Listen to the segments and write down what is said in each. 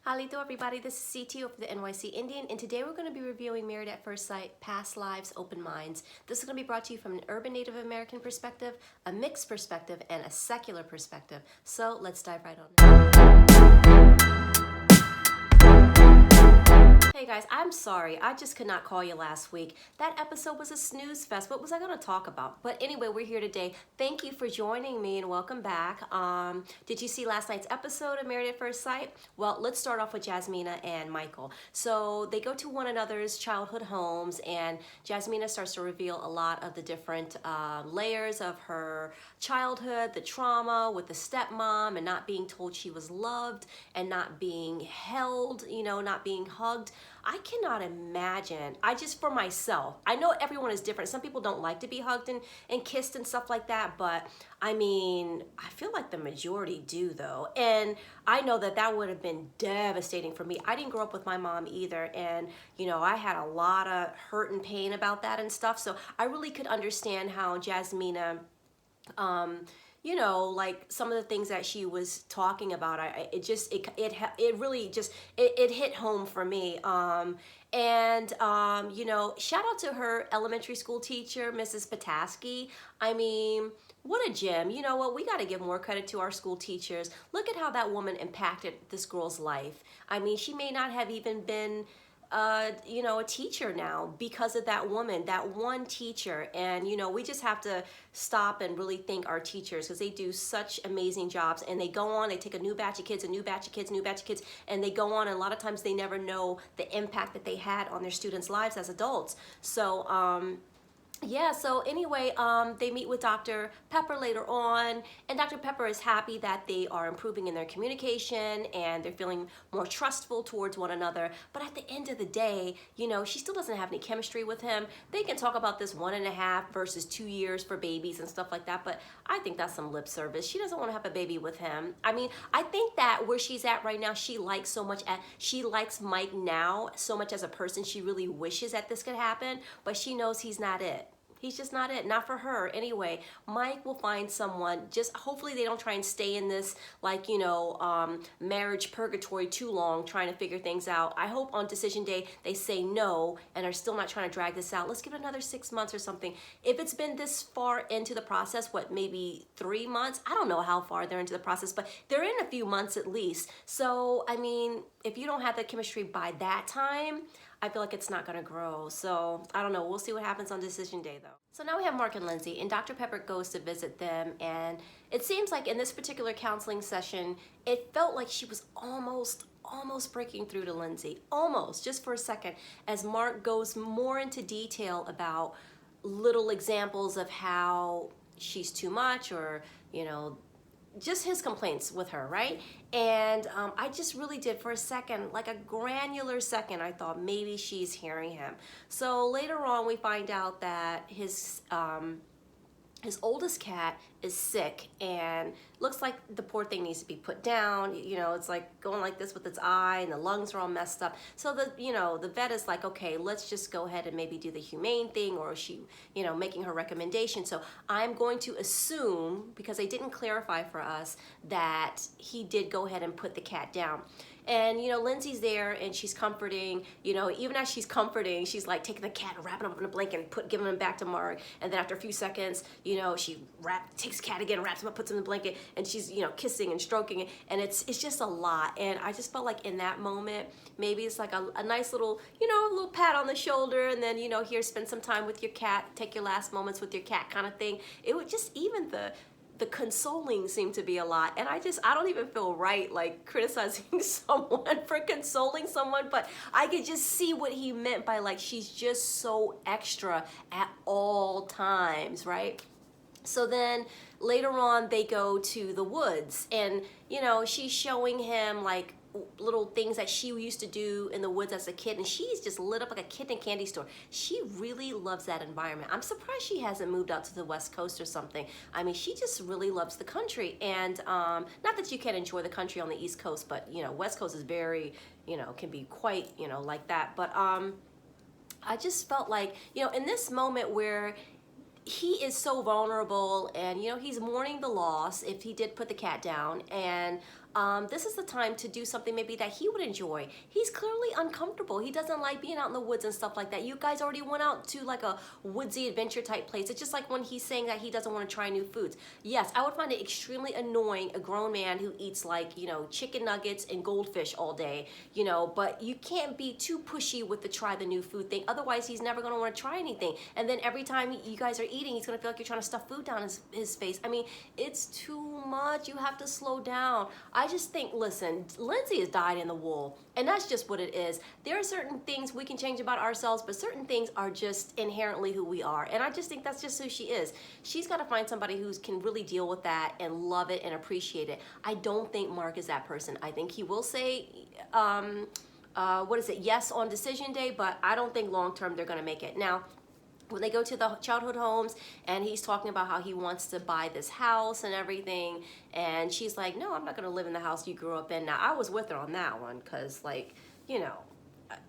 Halito everybody, this is CT of the NYC Indian, and today we're going to be reviewing Married at First Sight, Past Lives, Open Minds. This is going to be brought to you from an urban Native American perspective, a mixed perspective, and a secular perspective. So let's dive right on. Hey guys, I'm sorry, I just could not call you last week. That episode was a snooze fest. What was I going to talk about? But anyway, we're here today. Thank you for joining me and welcome back. Did you see last night's episode of Married at First Sight? Well, let's start off with Jasmina and Michael. So they go to one another's childhood homes, and Jasmina starts to reveal a lot of the different layers of her childhood, the trauma with the stepmom and not being told she was loved and not being held, not being hugged. I cannot imagine. For myself, I know everyone is different. Some people don't like to be hugged and kissed and stuff like that, but I mean, I feel like the majority do though. And I know that would have been devastating for me. I didn't grow up with my mom either. And, I had a lot of hurt and pain about that and stuff. So I really could understand how Jasmina, like some of the things that she was talking about, it really hit home for me. Shout out to her elementary school teacher, Mrs. Pataski. I mean, what a gem. You know what? We got to give more credit to our school teachers. Look at how that woman impacted this girl's life. I mean, she may not have even been a teacher now because of that woman, that one teacher. And, we just have to stop and really thank our teachers because they do such amazing jobs. And they go on, they take a new batch of kids, and they go on. And a lot of times they never know the impact that they had on their students' lives as adults. So, they meet with Dr. Pepper later on, and Dr. Pepper is happy that they are improving in their communication and they're feeling more trustful towards one another. But at the end of the day, she still doesn't have any chemistry with him. They can talk about this 1.5 versus 2 years for babies and stuff like that, but I think that's some lip service. She doesn't want to have a baby with him. I mean, I think that where she's at right now, she likes Mike now so much as a person. She really wishes that this could happen, but she knows he's not it. He's just not it, not for her. Anyway, Mike will find someone. Just hopefully they don't try and stay in this marriage purgatory too long trying to figure things out. I hope on decision day they say no and are still not trying to drag this out. Let's give it another 6 months or something. If it's been this far into the process, maybe 3 months? I don't know how far they're into the process, but they're in a few months at least. So, I mean, if you don't have the chemistry by that time, I feel like it's not going to grow. So I don't know. We'll see what happens on decision day though. So now we have Mark and Lindsay, and Dr. Pepper goes to visit them, and it seems like in this particular counseling session, it felt like she was almost breaking through to Lindsay. Almost, just for a second, as Mark goes more into detail about little examples of how she's too much or, just his complaints with her, right? And I just really did for a second, like a granular second, I thought maybe she's hearing him. So later on, we find out that his oldest cat is sick and looks like the poor thing needs to be put down. It's like going like this with its eye and the lungs are all messed up. So the vet is like, okay, let's just go ahead and maybe do the humane thing, or she, making her recommendation. So I'm going to assume, because they didn't clarify for us, that he did go ahead and put the cat down. And, Lindsay's there and she's comforting, even as she's comforting, she's like taking the cat and wrapping him up in a blanket and giving him back to Mark. And then after a few seconds, she takes the cat again, wraps him up, puts him in the blanket, and she's, kissing and stroking it. And it's just a lot. And I just felt like in that moment, maybe it's like a nice little, a little pat on the shoulder, and then, here, spend some time with your cat, take your last moments with your cat kind of thing. It would just, even the consoling seemed to be a lot. And I don't even feel right like criticizing someone for consoling someone, but I could just see what he meant by like, she's just so extra at all times, right? So then later on they go to the woods, and she's showing him like little things that she used to do in the woods as a kid, and she's just lit up like a kid in a candy store. She really loves that environment. I'm surprised she hasn't moved out to the West Coast or something. I mean, she just really loves the country, and not that you can't enjoy the country on the East Coast, but West Coast is very, can be quite, like that. But I just felt like, in this moment where he is so vulnerable, and he's mourning the loss if he did put the cat down, and this is the time to do something maybe that he would enjoy. He's clearly uncomfortable. He doesn't like being out in the woods and stuff like that. You guys already went out to like a woodsy adventure type place. It's just like when he's saying that he doesn't want to try new foods. Yes, I would find it extremely annoying, a grown man who eats like, you know, chicken nuggets and goldfish all day, you know, but you can't be too pushy with the try the new food thing. Otherwise, he's never going to want to try anything. And then every time you guys are eating, he's going to feel like you're trying to stuff food down his face. I mean, it's too much. You have to slow down. I just think, listen, Lindsay is dyed in the wool, and that's just what it is. There are certain things we can change about ourselves, but certain things are just inherently who we are. And I just think that's just who she is. She's got to find somebody who can really deal with that and love it and appreciate it. I don't think Mark is that person. I think he will say, yes on decision day, but I don't think long term they're going to make it. Now, when they go to the childhood homes and he's talking about how he wants to buy this house and everything, and she's like, no, I'm not going to live in the house you grew up in. Now, I was with her on that one because, like, you know,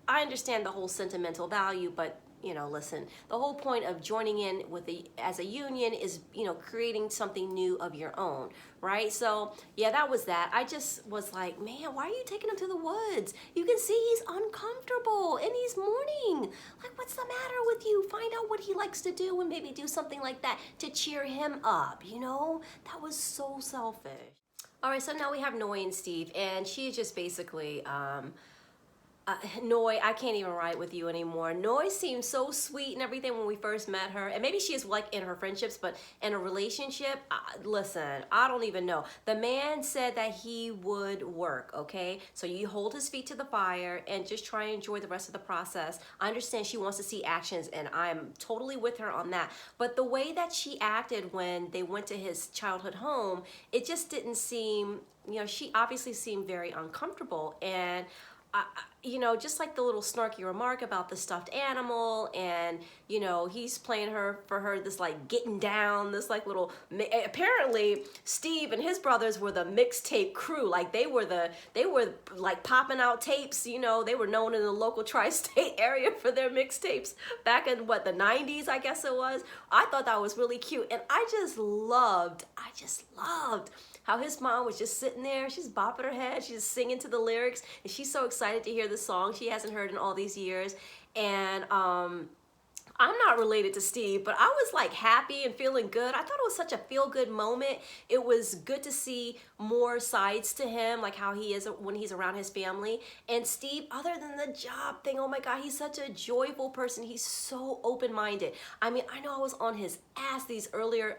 I understand the whole sentimental value, but you know, listen, the whole point of joining in with as a union is, you know, creating something new of your own, right? So yeah, that was that. I just was like, man, why are you taking him to the woods? You can see he's uncomfortable and he's mourning. Like, what's the matter with you? Find out what he likes to do and maybe do something like that to cheer him up, you know? That was so selfish. All right, so now we have Noy and Steve, and she is just basically, Noy, I can't even ride with you anymore. Noy seemed so sweet and everything when we first met her. And maybe she is like in her friendships, but in a relationship, listen, I don't even know. The man said that he would work, okay? So you hold his feet to the fire and just try and enjoy the rest of the process. I understand she wants to see actions, and I'm totally with her on that. But the way that she acted when they went to his childhood home, it just didn't seem, you know, she obviously seemed very uncomfortable. And you know, just like the little snarky remark about the stuffed animal, and you know, he's playing for her this like getting down, this like little, apparently Steve and his brothers were the mixtape crew. Like they were like popping out tapes, you know, they were known in the local tri-state area for their mixtapes back in what, the 90s, I guess it was. I thought that was really cute, and I just loved how his mom was just sitting there, she's bopping her head, she's singing to the lyrics, and she's so excited to hear the song she hasn't heard in all these years. And I'm not related to Steve, but I was like happy and feeling good. I thought it was such a feel-good moment. It was good to see more sides to him, like how he is when he's around his family. And Steve, other than the job thing, oh my God, he's such a joyful person. He's so open-minded. I mean, I know I was on his ass these earlier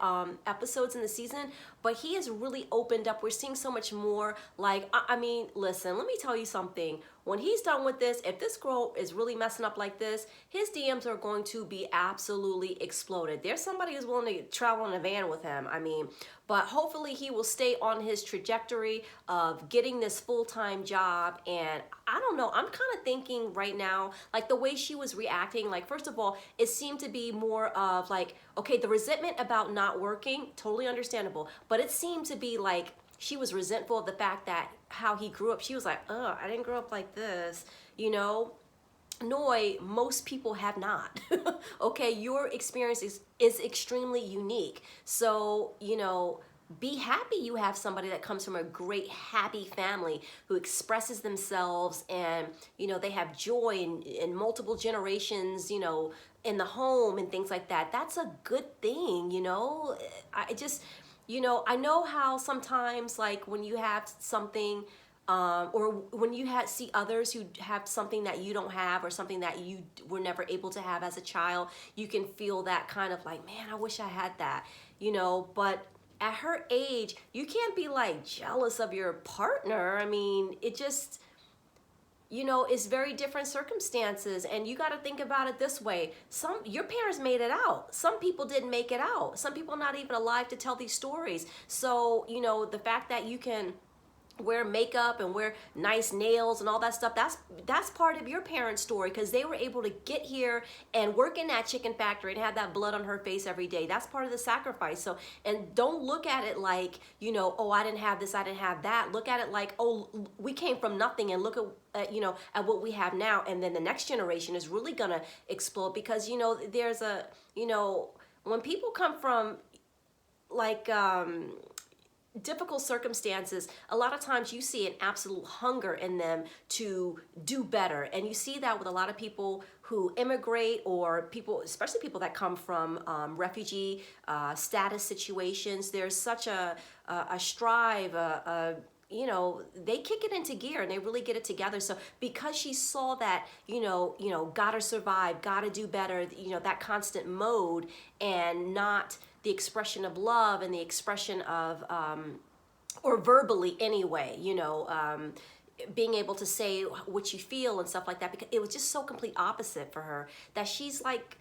episodes in the season, but he has really opened up. We're seeing so much more. Like, I mean, listen, let me tell you something. When he's done with this, if this girl is really messing up like this, his DMs are going to be absolutely exploded. There's somebody who's willing to travel in a van with him. I mean, but hopefully he will stay on his trajectory of getting this full-time job. And I don't know, I'm kind of thinking right now, like the way she was reacting, like first of all, it seemed to be more of like, okay, the resentment about not working, totally understandable. But it seemed to be like, she was resentful of the fact that how he grew up. She was like, oh, I didn't grow up like this, you know? Noy, most people have not. Okay, your experience is extremely unique. So, you know, be happy you have somebody that comes from a great, happy family who expresses themselves, and, you know, they have joy in multiple generations, you know, in the home and things like that. That's a good thing, you know? I just... You know, I know how sometimes, like, when you have something, or when you see others who have something that you don't have, or something that you were never able to have as a child, you can feel that kind of like, man, I wish I had that, you know. But at her age, you can't be, like, jealous of your partner. I mean, it just... You know, it's very different circumstances, and you got to think about it this way. Your parents made it out. Some people didn't make it out. Some people are not even alive to tell these stories. So, you know, the fact that you can wear makeup and wear nice nails and all that stuff, that's part of your parents' story, because they were able to get here and work in that chicken factory and have that blood on her face every day. That's part of the sacrifice. So, and don't look at it like, you know, oh, I didn't have this, I didn't have that. Look at it like, oh, we came from nothing, and look at, you know, at what we have now. And then the next generation is really gonna explode, because, you know, there's a, you know, when people come from like difficult circumstances, a lot of times you see an absolute hunger in them to do better. And you see that with a lot of people who immigrate, or people, especially people that come from refugee status situations. There's such a strive, you know, they kick it into gear and they really get it together. So because she saw that, gotta survive, gotta do better, that constant mode, and not the expression of love and the expression of, or verbally anyway, being able to say what you feel and stuff like that, because it was just so complete opposite for her, that she's like,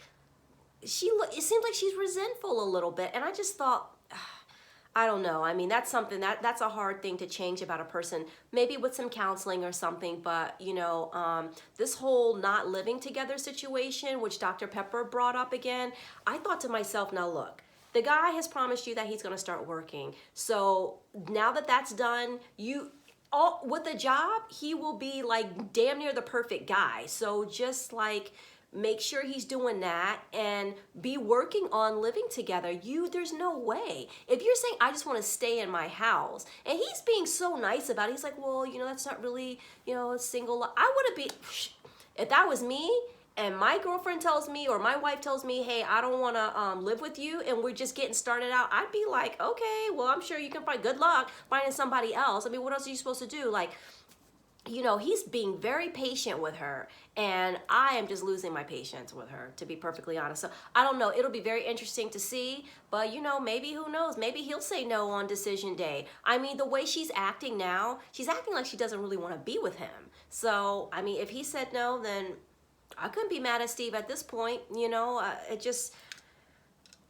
it seems like she's resentful a little bit. And I just thought, I don't know. I mean, that's something that's a hard thing to change about a person, maybe with some counseling or something. But, this whole not living together situation, which Dr. Pepper brought up again, I thought to myself, now look, the guy has promised you that he's going to start working. So now that that's done, with a job, he will be like damn near the perfect guy. So just like, make sure he's doing that and be working on living together. There's no way. If you're saying, I just want to stay in my house, and he's being so nice about it, he's like, well, that's not really, a single life. I would have been, if that was me, and my girlfriend tells me, or my wife tells me, hey, I don't want to live with you, and we're just getting started out, I'd be like, okay, well, I'm sure you can find, good luck finding somebody else. I mean, what else are you supposed to do? Like, he's being very patient with her, and I am just losing my patience with her, to be perfectly honest. So I don't know. It'll be very interesting to see, but maybe, who knows? Maybe he'll say no on decision day. I mean, the way she's acting now, she's acting like she doesn't really want to be with him. So, I mean, if he said no, then I couldn't be mad at Steve at this point.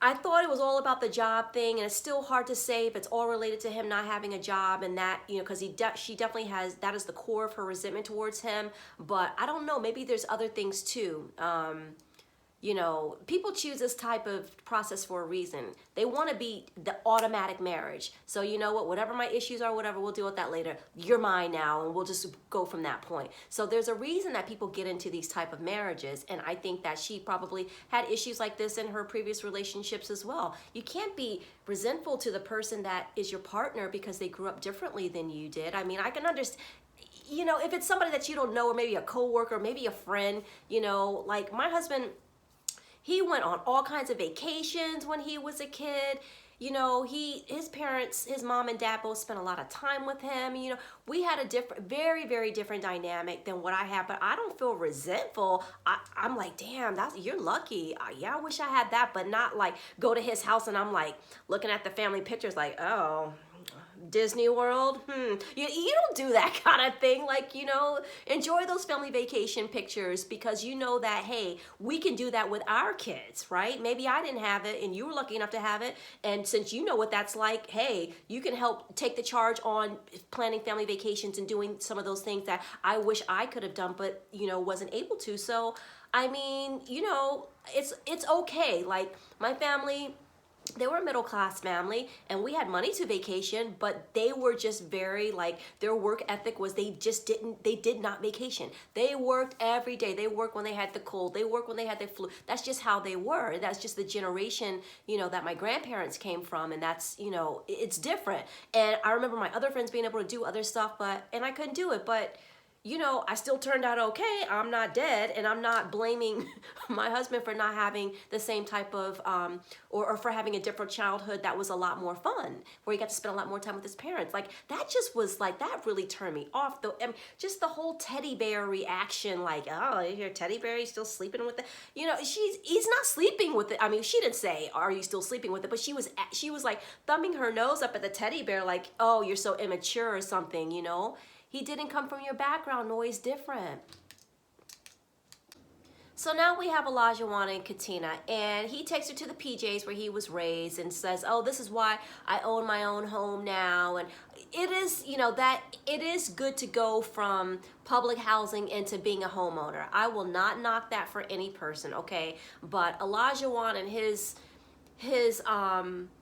I thought it was all about the job thing, and it's still hard to say if it's all related to him not having a job, and that, because she definitely has, that is the core of her resentment towards him. But I don't know, maybe there's other things too. People choose this type of process for a reason. They want to be the automatic marriage. So you know what, whatever my issues are, whatever, we'll deal with that later. You're mine now, and we'll just go from that point. So there's a reason that people get into these type of marriages, and I think that she probably had issues like this in her previous relationships as well. You can't be resentful to the person that is your partner because they grew up differently than you did. I mean, I can understand, if it's somebody that you don't know, or maybe a coworker, maybe a friend, like my husband, he went on all kinds of vacations when he was a kid. His parents, his mom and dad both spent a lot of time with him. We had a very, very different dynamic than what I have, but I don't feel resentful. I'm like, damn, you're lucky. Yeah, I wish I had that, but not like go to his house and I'm like looking at the family pictures like, oh, Disney World, you don't do that kind of thing. Like, enjoy those family vacation pictures, because that, hey, we can do that with our kids, right? Maybe I didn't have it and you were lucky enough to have it, and since you know what that's like, hey, you can help take the charge on planning family vacations and doing some of those things that I wish I could have done, but wasn't able to. So I mean, it's okay. Like my family, they were a middle-class family, and we had money to vacation, but they were just very, like, their work ethic was they did not vacation. They worked every day. They worked when they had the cold. They worked when they had the flu. That's just how they were. That's just the generation, that my grandparents came from, and that's, it's different. And I remember my other friends being able to do other stuff, and I couldn't do it, but I still turned out okay. I'm not dead, and I'm not blaming my husband for not having the same type of, or for having a different childhood that was a lot more fun, where he got to spend a lot more time with his parents. Like, that just was like, that really turned me off. Just the whole teddy bear reaction, like, oh, your teddy bear, he's still sleeping with it. He's not sleeping with it. I mean, she didn't say, are you still sleeping with it? But she was like thumbing her nose up at the teddy bear, like, oh, you're so immature or something, He didn't come from your background. Noy's different. So now we have Olajuwon and Katina, and he takes her to the PJs where he was raised and says, oh, this is why I own my own home now. And it is, that it is good to go from public housing into being a homeowner. I will not knock that for any person, okay? But Olajuwon and his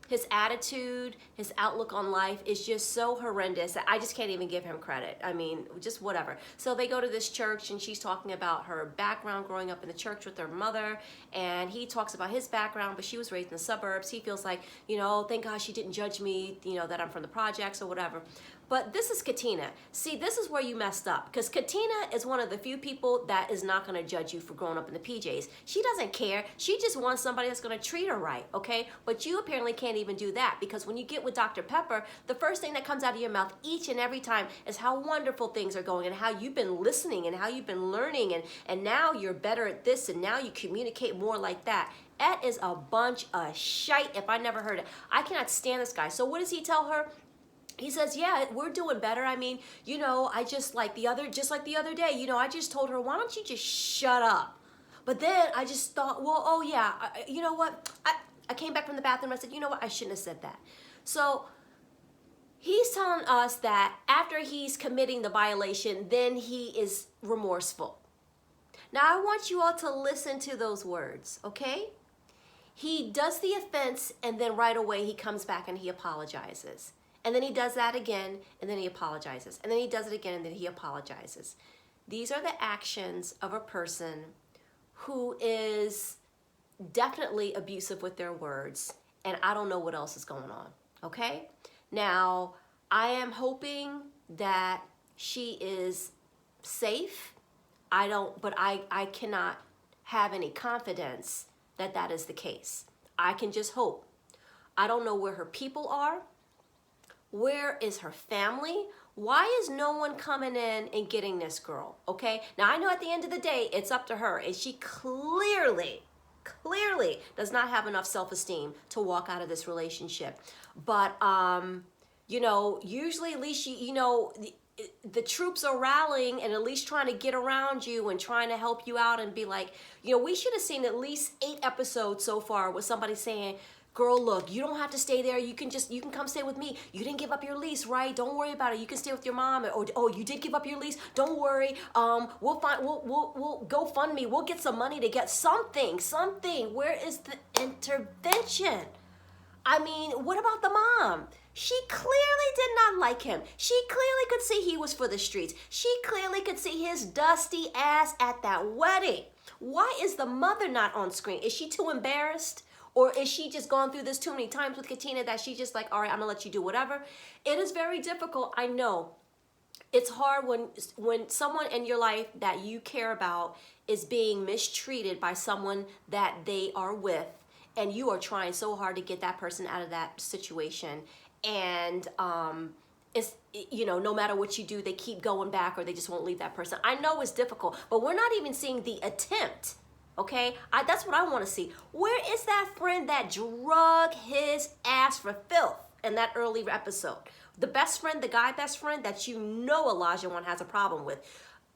his attitude, his outlook on life is just so horrendous that I just can't even give him credit. I mean, just whatever. So they go to this church and she's talking about her background growing up in the church with her mother, and he talks about his background, but she was raised in the suburbs. He feels like, you know, thank God she didn't judge me, you know, that I'm from the projects or whatever. But this is Katina. See, this is where you messed up, because Katina is one of the few people that is not going to judge you for growing up in the PJs. She doesn't care. She just wants somebody that's going to treat her right, okay? But you apparently can't even do that, because when you get with Dr. Pepper, the first thing that comes out of your mouth each and every time is how wonderful things are going and how you've been listening and how you've been learning, and now you're better at this and now you communicate more like that. That is a bunch of shite if I never heard it. I cannot stand this guy. So what does he tell her? He says, yeah, we're doing better. I mean, you know, I just like the other day, you know, I just told her, why don't you just shut up? But then I just thought, well, oh yeah, you know what? I came back from the bathroom. I said, you know what? I shouldn't have said that. So he's telling us that after he's committing the violation, then he is remorseful. Now I want you all to listen to those words, okay? He does the offense and then right away he comes back and he apologizes. And then he does that again, and then he apologizes. And then he does it again, and then he apologizes. These are the actions of a person who is definitely abusive with their words, and I don't know what else is going on, okay? Now, I am hoping that she is safe. But I cannot have any confidence that that is the case. I can just hope. I don't know where her people are. Where is her family? Why is no one coming in and getting this girl? Okay. Now I know at the end of the day, it's up to her. And she clearly does not have enough self-esteem to walk out of this relationship. But, you know, usually at least, the troops are rallying and at least trying to get around you and trying to help you out and be like, you know, we should have seen at least 8 episodes so far with somebody saying, girl, look, you don't have to stay there. You can come stay with me. You didn't give up your lease, right? Don't worry about it. You can stay with your mom. Or, oh, you did give up your lease. Don't worry. We'll go fund me. We'll get some money to get something. Where is the intervention? I mean, what about the mom? She clearly did not like him. She clearly could see he was for the streets. She clearly could see his dusty ass at that wedding. Why is the mother not on screen? Is she too embarrassed? Or is she just gone through this too many times with Katina that she's just like, all right, I'm gonna let you do whatever? It is very difficult, I know. It's hard when someone in your life that you care about is being mistreated by someone that they are with, and you are trying so hard to get that person out of that situation. And it's, you know, no matter what you do, they keep going back or they just won't leave that person. I know it's difficult, but we're not even seeing the attempt. Okay, that's what I want to see. Where is that friend that drug his ass for filth in that early episode? The best friend, the guy best friend that you know Elijah one has a problem with.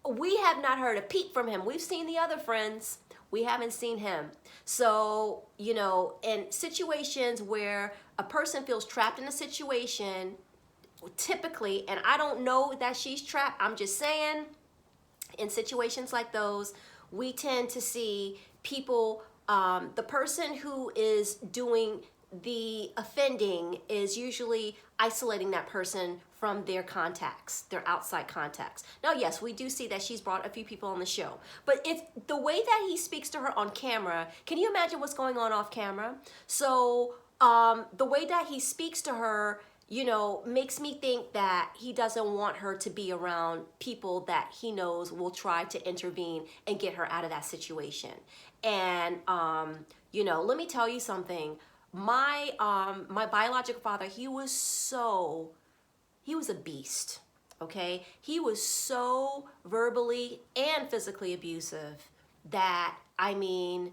We have not heard a peep from him. We've seen the other friends. We haven't seen him. So, you know, in situations where a person feels trapped in a situation, typically, and I don't know that she's trapped, I'm just saying, in situations like those, we tend to see people, the person who is doing the offending is usually isolating that person from their contacts, their outside contacts. Now, yes, we do see that she's brought a few people on the show, but it's the way that he speaks to her on camera. Can you imagine what's going on off camera? So the way that he speaks to her, you know, makes me think that he doesn't want her to be around people that he knows will try to intervene and get her out of that situation. And, you know, let me tell you something. My biological father, he was a beast, okay? He was so verbally and physically abusive that, I mean,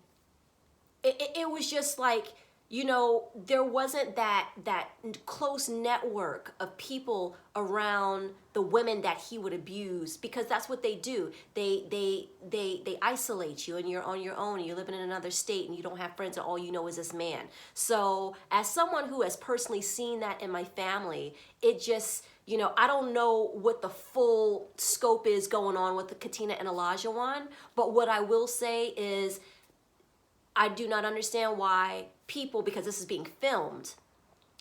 it was just like, you know, there wasn't that close network of people around the women that he would abuse, because that's what they do. They isolate you and you're on your own and you're living in another state and you don't have friends and all you know is this man. So as someone who has personally seen that in my family, it just, you know, I don't know what the full scope is going on with the Katina and Elijah one, but what I will say is I do not understand why people, because this is being filmed,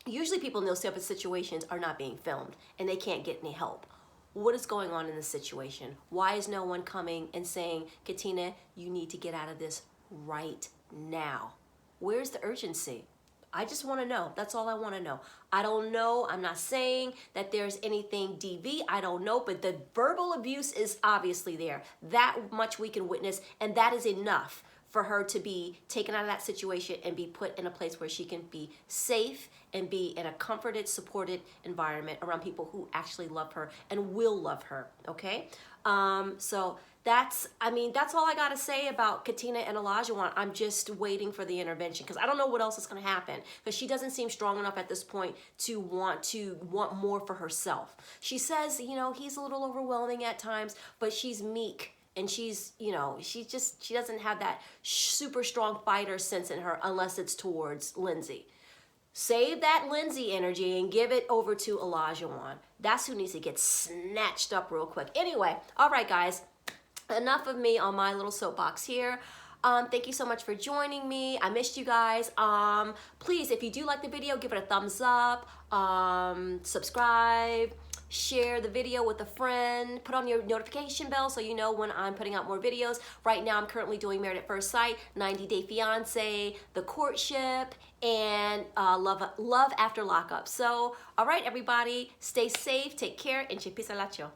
Usually people in those type of situations are not being filmed and they can't get any help. What is going on in this situation? Why is no one coming and saying, Katina, you need to get out of this right now? Where's the urgency? I just want to know. That's all I want to know. I don't know. I'm not saying that there's anything DV. I don't know, but the verbal abuse is obviously there. That much we can witness, and that is enough for her to be taken out of that situation and be put in a place where she can be safe and be in a comforted, supported environment around people who actually love her and will love her, okay? So that's all I gotta say about Katina and Olajuwon. I'm just waiting for the intervention because I don't know what else is gonna happen, because she doesn't seem strong enough at this point to want more for herself. She says, you know, he's a little overwhelming at times, but she's meek. And she's, you know, she doesn't have that super strong fighter sense in her unless it's towards Lindsay. Save that Lindsay energy and give it over to Olajuwon. That's who needs to get snatched up real quick. Anyway, all right, guys, enough of me on my little soapbox here. Thank you so much for joining me. I missed you guys. Please, if you do like the video, give it a thumbs up, subscribe, share the video with a friend, put on your notification bell so you know when I'm putting out more videos. Right now, I'm currently doing Married at First Sight, 90 Day Fiance, The Courtship, and Love After Lockup. So, all right, everybody, stay safe, take care, and che pisa lacho.